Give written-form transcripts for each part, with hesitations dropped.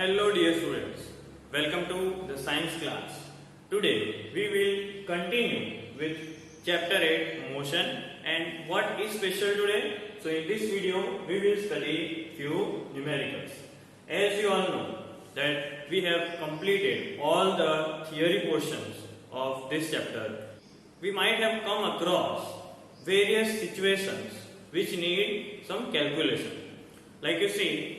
Hello dear students, welcome to the science class. Today we will continue with chapter 8 motion, and what is special today? So in this video we will study few numericals. As you all know that we have completed all the theory portions of this chapter. We might have come across various situations which need some calculation. Like you see,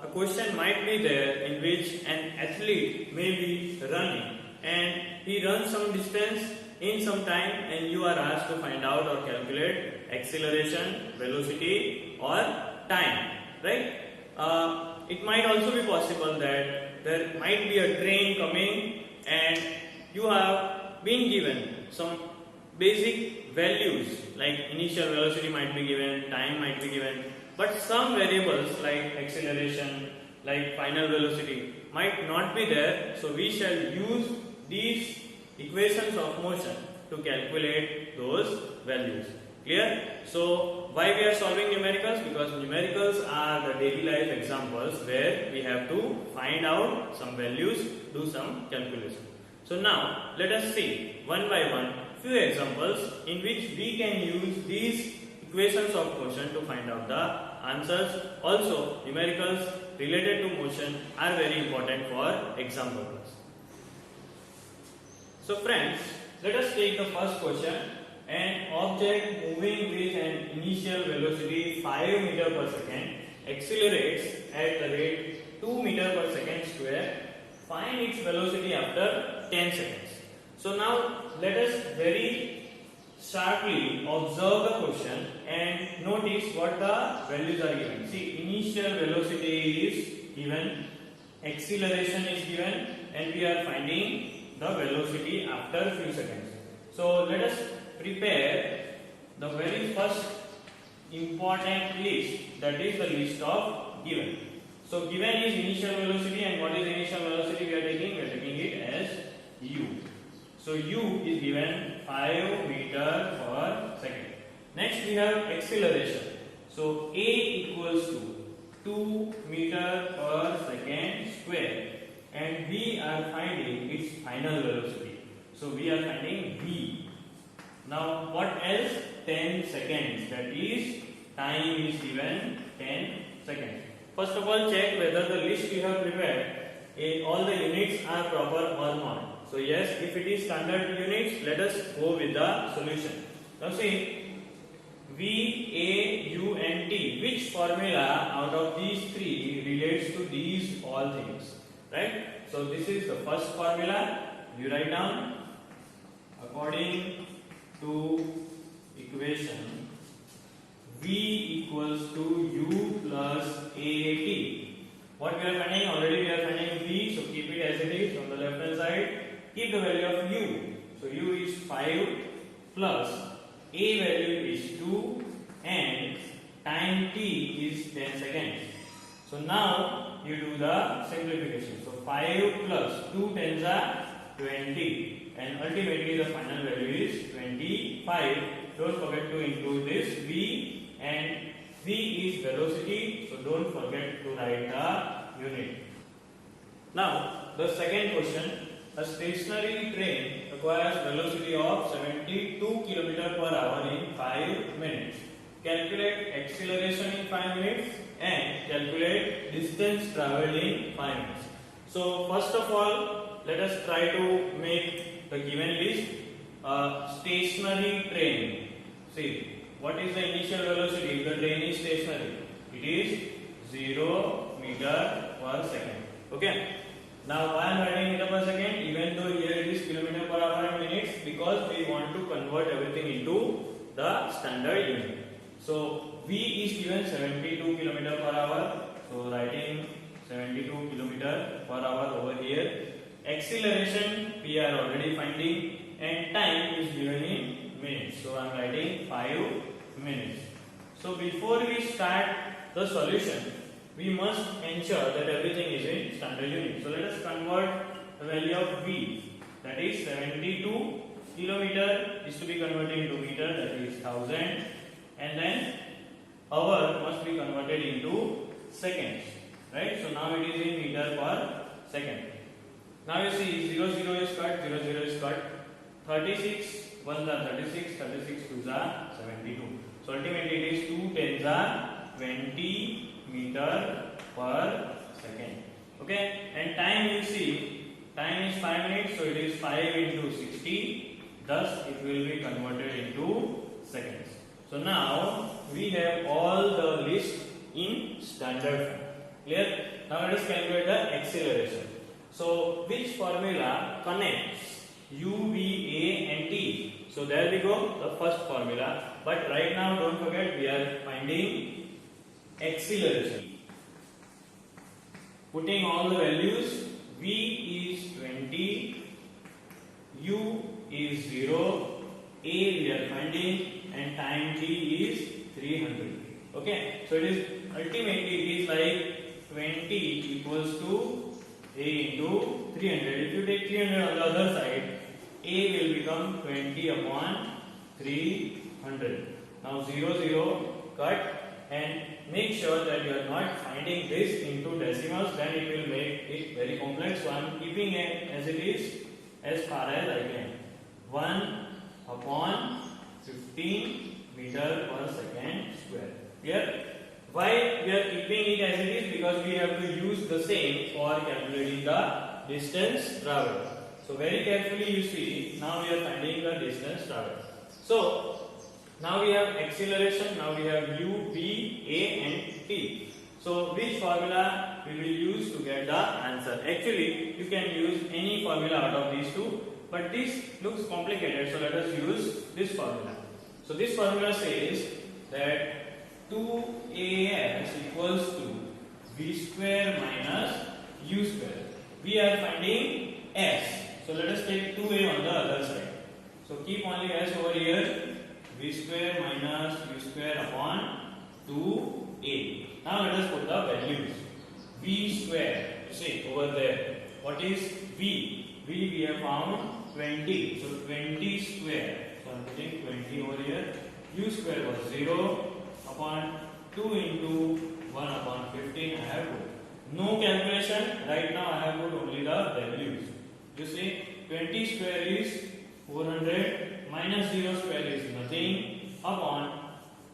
a question might be there in which an athlete may be running and he runs some distance in some time, and you are asked to find out or calculate acceleration, velocity or time, right? It might also be possible that there might be a train coming and you have been given some basic values like initial velocity might be given, time might be given, but some variables like acceleration, like final velocity might not be there. So we shall use these equations of motion to calculate those values. Clear? So why we are solving numericals? Because numericals are the daily life examples where we have to find out some values, do some calculation. So now let us see one by one few examples in which we can use these equations of motion to find out the answers. Also, numericals related to motion are very important for exam purpose. So friends, let us take the first question. An object moving with an initial velocity 5 meter per second accelerates at the rate 2 meter per second square. Find its velocity after 10 seconds. So now let us very sharply observe the question and notice what the values are given. See, initial velocity is given, acceleration is given, and we are finding the velocity after few seconds. So let us prepare the very first important list, that is the list of given. So given is initial velocity, and what is initial velocity we are taking? We are taking it as u. So u is given 5 meter per second. Next we have acceleration. So a equals to 2 meter per second square, and we are finding its final velocity. So we are finding v. Now what else? 10 seconds. That is time is given 10 seconds. First of all, check whether the list you have prepared, all the units are proper or not. So yes, if it is standard units, let us go with the solution. Now see, V, A, U and T, which formula out of these three relates to these all things, right? So this is the first formula. You write down according to equation V equals to U plus AT. What we are finding? Already we are finding V, so keep it as it is on the left hand side. Keep the value of U. So U is 5 plus A value is 2 and time T is 10 seconds. So now you do the simplification. So 5 plus 2 tens are 20, and ultimately the final value is 25. Don't forget to include this V, and V is velocity, so don't forget to write the unit. Now the second question. A stationary train acquires velocity of 72 km per hour in 5 minutes. Calculate acceleration in 5 minutes and calculate distance travelled in 5 minutes. So first of all, let us try to make the given list. Stationary train. See, what is the initial velocity if the train is stationary? It is 0 meter per second. Okay. Now why I am writing meter per second, even though here it is kilometer per hour and minutes, because we want to convert everything into the standard unit. So V is given 72 km per hour. So writing 72 km per hour over here. Acceleration we are already finding, and time is given in minutes. So I am writing 5 minutes. So before we start the solution, we must ensure that everything is in standard unit. So let us convert the value of V, that is 72 kilometer is to be converted into meter, that is 1000, and then hour must be converted into seconds. right? So now it is in meter per second. Now you see 0 0 is cut, 0 0 is cut. 36 1s are 36, 36 2s are 72. So ultimately it is 2 10s are 20 meter per second. Okay, and time you see, time is 5 minutes, so it is 5 into 60. Thus it will be converted into seconds. So now we have all the list in standard form. Clear? Now let us calculate the acceleration. So which formula connects u, v, a and t? So there we go, the first formula. But right now don't forget we are finding acceleration. Putting all the values, v is 20, u is 0, a we are finding, and time t is 300. Okay, so it is ultimately it is like 20 equals to a into 300. If you take 300 on the other side, a will become 20 upon 300. Now 0 0 cut, and make sure that you are not finding this into decimals, then it will make it very complex. So I am keeping it as it is as far as I can. 1 upon 15 meter per second square. Clear? Why we are keeping it as it is? Because we have to use the same for calculating the distance traveled. So very carefully you see, now we are finding the distance traveled. So now we have acceleration, now we have u, v, a and t. So which formula we will use to get the answer? Actually you can use any formula out of these two, but this looks complicated, so let us use this formula. So this formula says that 2as equals to v square minus u square. We are finding s. So let us take 2a on the other side. So keep only s over here. V square minus u square upon 2a. Now let us put the values. V square, you see over there. What is v? V we have found 20. So 20 square. So I am putting 20 over here. U square was 0 upon 2 into 1 upon 15 I have put. No calculation. Right now I have put only the values. You see 20 square is 400 minus 0 square is nothing upon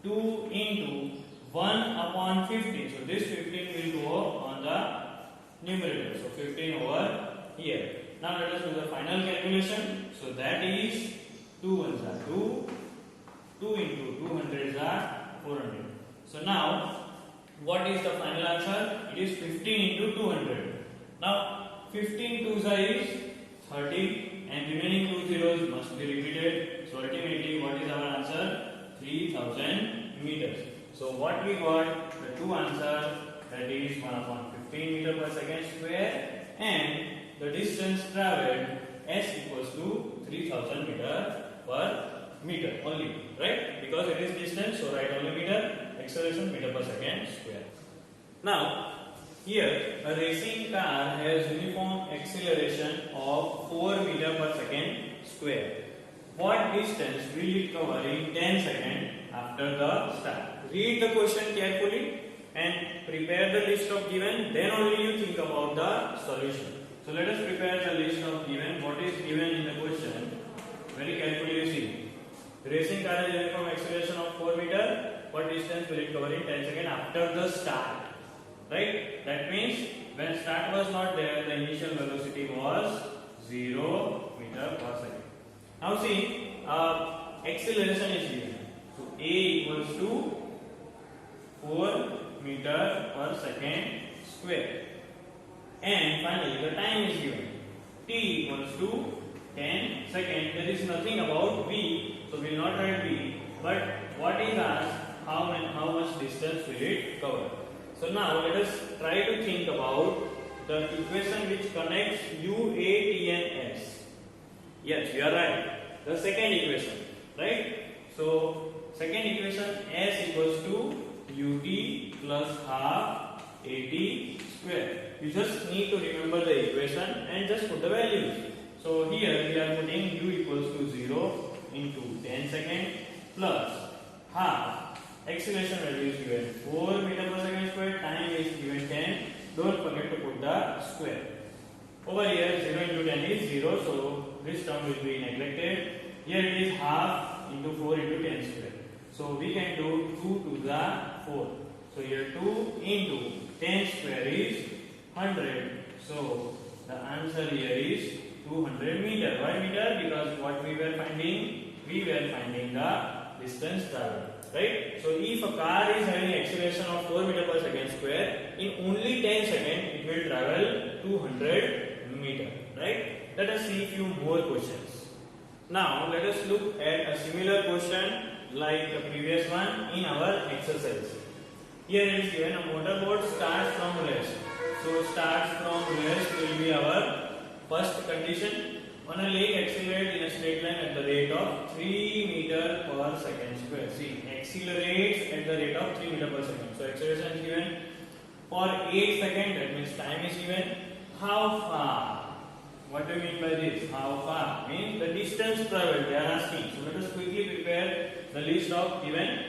2 into 1 upon 15. So this 15 will go on the numerator. So 15 over here. Now let us do the final calculation. So that is 2 1s are 2, 2 into 200 are 400. So now what is the final answer? It is 15 into 200. Now 15 2s is 30 and remaining 2 zeros must be repeated. So ultimately what is our answer? 3000 meters. So what we got? The two answers, that is 1 upon 15 meter per second square, and the distance travelled s equals to 3000 meter per meter only, right? Because it is distance, so write only meter. Acceleration meter per second square. Now here a racing car has uniform acceleration of 4 meter per second square. What distance will it cover in 10 seconds after the start? Read the question carefully and prepare the list of given, then only you think about the solution. So let us prepare the list of given. What is given in the question? Very carefully you see. Racing car has uniform acceleration of 4 meter. What distance will it cover in 10 seconds after the start? Right? That means when start was not there, the initial velocity was 0 meter per second. Now see, acceleration is given. So a equals to 4 meter per second square. And finally the time is given. T equals to 10 seconds. There is nothing about v, so we will not write v. But what is asked? How much distance will it cover? So now let us try to think about the equation which connects u, a, t and s. Yes, you are right. The second equation, right? So second equation, s equals to ut plus half at square. You just need to remember the equation and just put the values. So here we are putting u equals to 0 into 10 seconds plus half. Acceleration value is given 4 meter per second square, time is given 10, don't forget to put the square. Over here 0 into 10 is 0, so this term will be neglected. Here it is half into 4 into 10 square. So we can do 2 to the 4. So here 2 into 10 square is 100. So the answer here is 200 meter. Why meter? Because what we were finding? We were finding the distance traveled. Right? So if a car is having acceleration of 4 meter per second square, in only 10 seconds it will travel 200 meter. Right? Let us see few more questions. Now let us look at a similar question like the previous one in our exercise. Here it is given a motorboat starts from rest. So starts from rest will be our first condition. On a lake accelerate in a straight line at the rate of 3 meter per second square. See, accelerates at the rate of 3 meter per second. So acceleration is given for 8 seconds. That means time is given. How far? What do you mean by this? How far? Means the distance traveled. They are asking. So let us quickly prepare the list of given.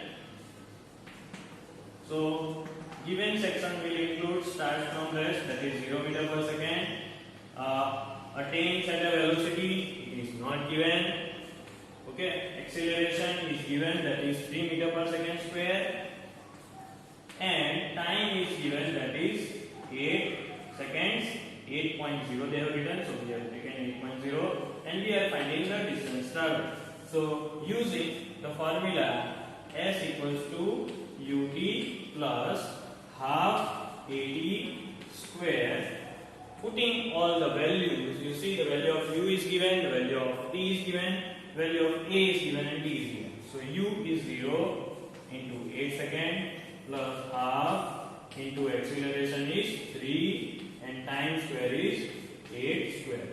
So given section will include starts from rest, that is 0 meter per second. Attains at a velocity, it is not given. Okay, acceleration is given, that is 3 meter per second square. And time is given, that is 8 seconds. 8.0 they have written, so we have taken 8.0, and we are finding the distance traveled. So using the formula S equals to ut plus half AT square, putting all the values, you see the value of u is given, the value of t is given, value of a is given, and t is given. So u is 0 into 8 seconds plus half into acceleration is 3 and time square is 8 square.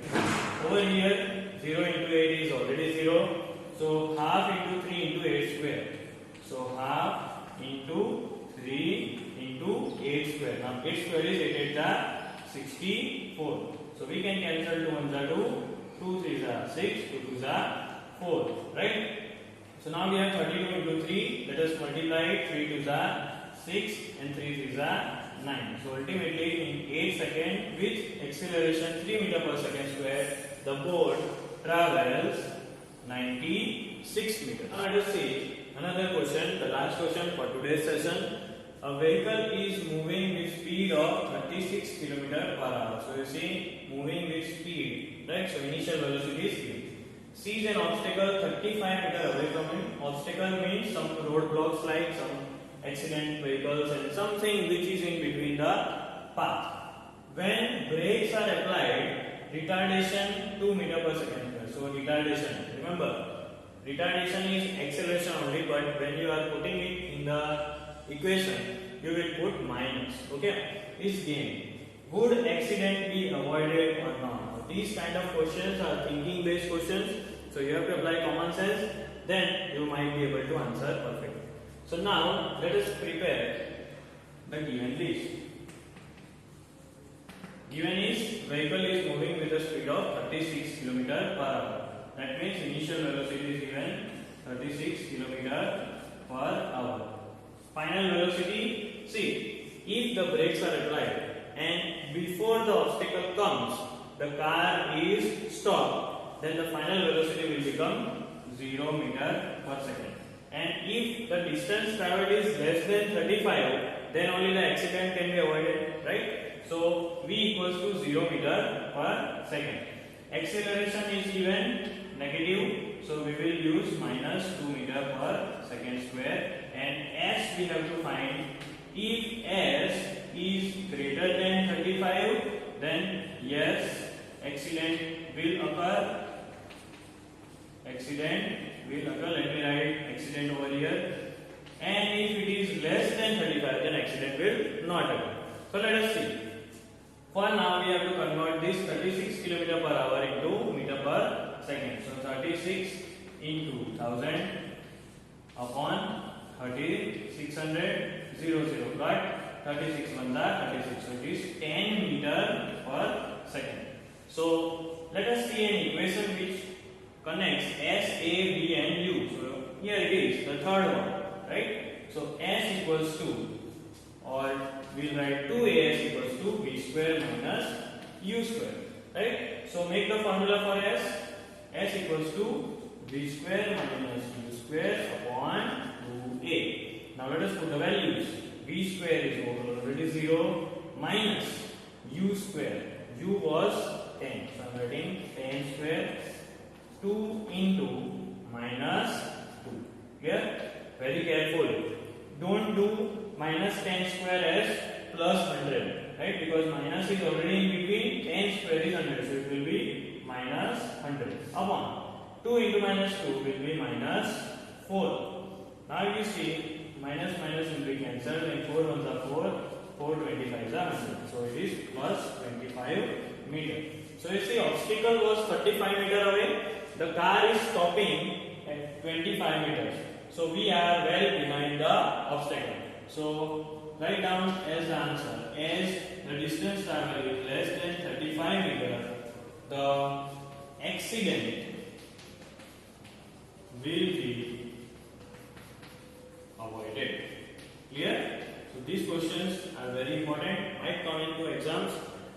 Over here 0 into 8 is already 0. So half into 3 into 8 square. So half into 3 into 8 square. Now 8 square is 8 8 are 64. So we can cancel 2 1s are 2, 2 3s are 6, 2 2s are 4. Right? So now we have 32 into 3. Let us multiply it. 3 2s are 6 and 3 3s are 9. So ultimately in 8 seconds with acceleration 3 meter per second square, the boat travels 96 meters. Now let us see another question, the last question for today's session. A vehicle is moving with speed of 36 km per hour. So you see moving with speed, right? So initial velocity is given. Sees an obstacle 35 meters away from him. Obstacle means some roadblocks like some accident vehicles and something which is in between the path. When brakes are applied, retardation 2 meter per second. So retardation, remember, retardation is acceleration only, but when you are putting it in the equation, you will put minus. Okay, is gain. Would accident be avoided or not? These kind of questions are thinking based questions, so you have to apply common sense, then you might be able to answer perfectly. So now let us prepare the given list. Given is vehicle is moving with a speed of 36 km per hour. That means initial velocity is given 36 km per hour. Final velocity, see, if the brakes are applied and before the obstacle comes, the car is stopped, then the final velocity will become 0 meter per second. And if the distance traveled is less than 35, then only the accident can be avoided, right? So v equals to 0 meter per second. Acceleration is given negative, so we will use minus 2 meter per second square. And s we have to find. If s is greater than 35, then yes, accident will occur. Accident will occur. Let me write accident over here. And if it is less than 35, then accident will not occur. So let us see. For now, we have to convert this 36 km per hour into meter per second. So 36 into 1000 upon 3600 0 but 36 1 36. So it is 10 meter per second. So let us see an equation which connects S, A, B and U. So here it is, the third one, right? So S equals to, or we'll write 2AS equals to V square minus u square, right? So make the formula for s. S equals to v square minus u square upon 2a. Now let us put the values. V square is already 0 minus u square. U was 10, so I am writing 10 square 2 into minus 2. Clear? Very careful. Don't do minus 10 square as plus 100, right? Because minus is already in between. 10 square is 100, so it will be minus 100 upon 2 into minus 2 will be minus 4. Now you see minus minus will be cancelled and 4 ones are 4, 4 25s are 100. So it is plus 25 meter. So you see obstacle was 35 meter away. The car is stopping at 25 meters. So we are well behind the obstacle. So write down as the answer. As the distance traveled is less than 35 meters, the accident will be avoided. Clear? So these questions are very important. Might come into exams.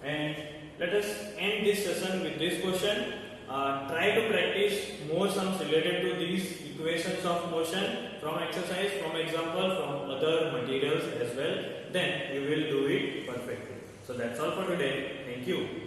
And let us end this session with this question. Try to practice more sums related to these equations of motion from exercise, from example, from other materials as well. Then you will do it perfectly. So that's all for today. Thank you.